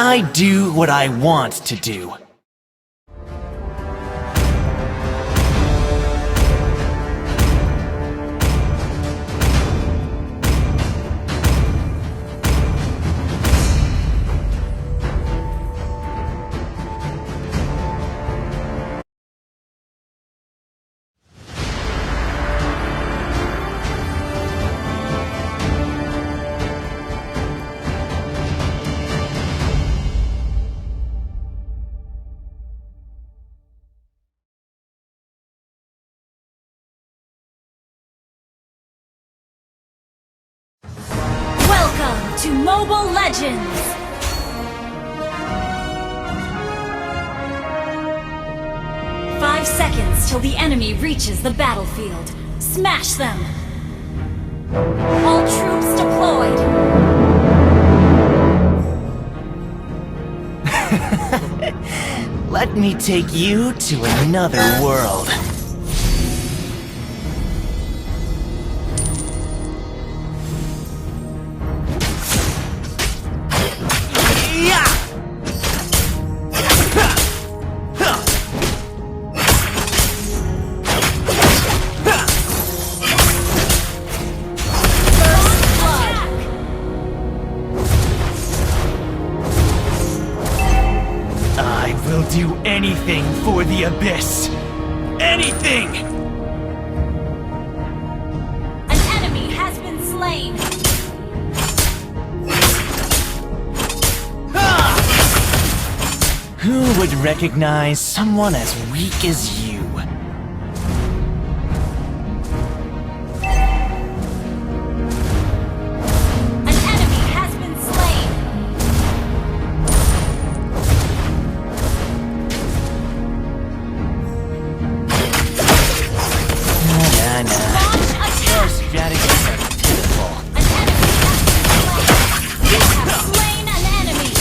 I do what I want to do. Welcome to Mobile Legends! Five seconds till the enemy reaches the battlefield. Smash them! All troops deployed! Let me take you to another world. I will do anything for the Abyss! Anything! An enemy has been slain! Who would recognize someone as weak as you? An enemy has been slain! Nah. Launch attack! Your strategies are pitiful. An enemy has been slain! You have slain an enemy!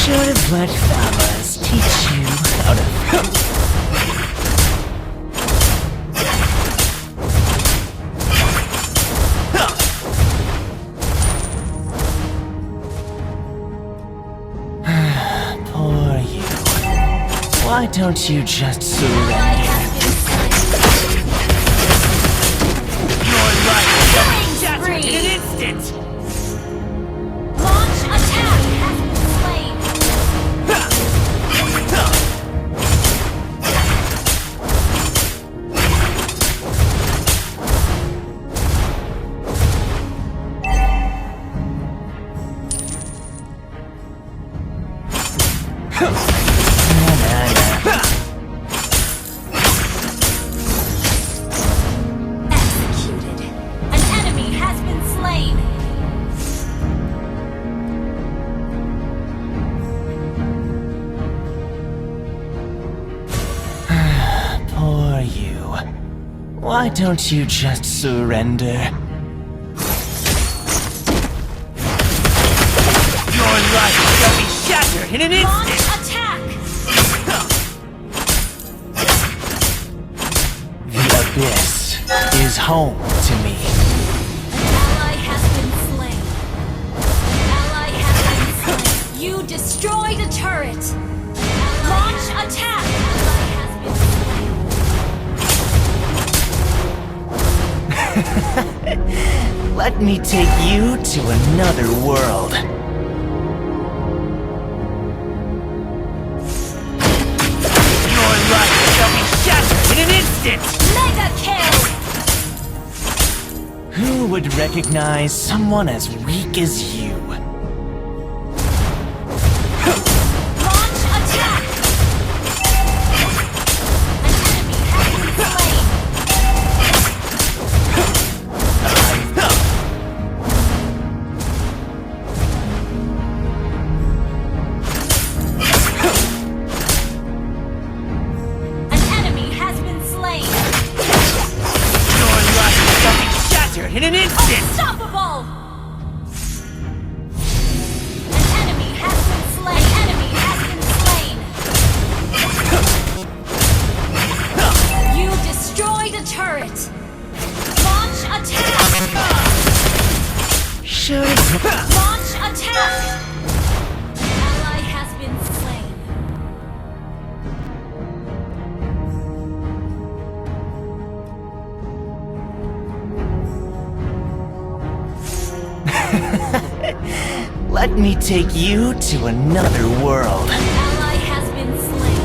Should have let Famas teach you how to... Poor you. Why don't you just surrender? Your life will be shattered in an instant! Launch attack has been slain! Executed. An enemy has been slain. Poor you. Why don't you just surrender? Your life shall be shattered in an Launch instant! attack! The Abyss is home to me. An ally has been slain. An ally has been slain. You destroyed a turret. Launch attack! An ally has been slain. Let me take you to another world. Your life shall be shattered in an instant! Mega kill! Who would recognize someone as weak as you? Launch attack! An enemy has been slain. An enemy has been slain. Your life shall be shattered in an instant! Unstoppable! An enemy has been slain. Enemy has been slain. You destroyed a turret. Should've... Launch attack! Ally has been slain. Let me take you to another world. Ally has been slain.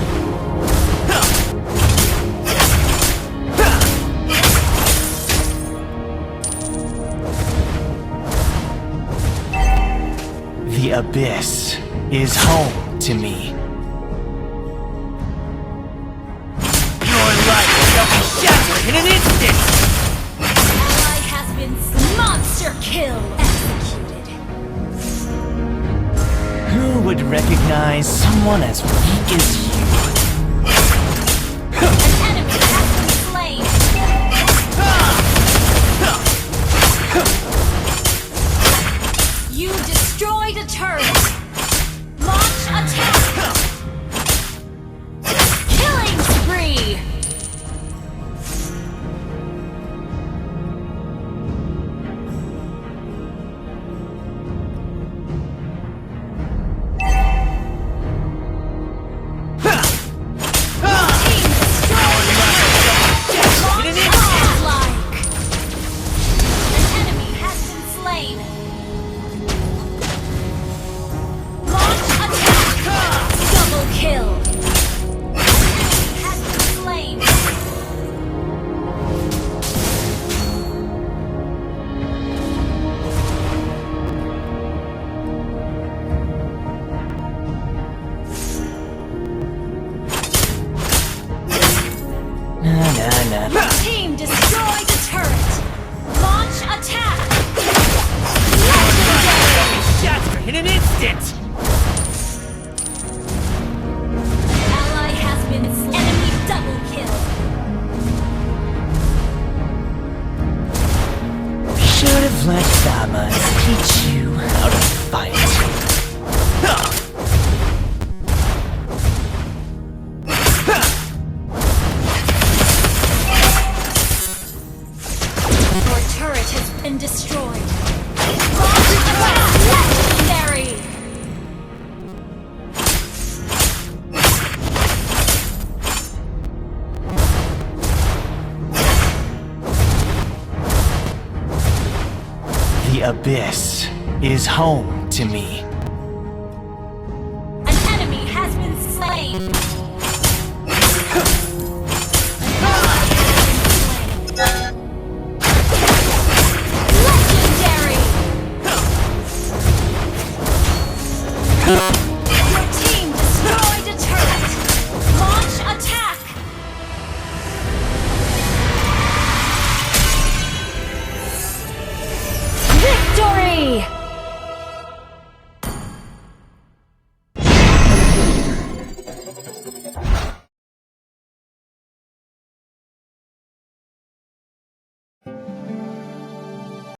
The abyss is home to me. Your life shall be shattered in an instant! Ally has been slain. Monster kill executed. Who would recognize someone as weak as you? An enemy has been slain. You destroyed a turret. Launch attack. Killing spree. Team destroyed the turret. Launch attack. Legendary. Shattered in an instant! Ally has been slain. Enemy double kill. Should've let Damas teach you how to fight. Your turret has been destroyed. Launch attack. Legendary. The abyss is home to me. An enemy has been slain.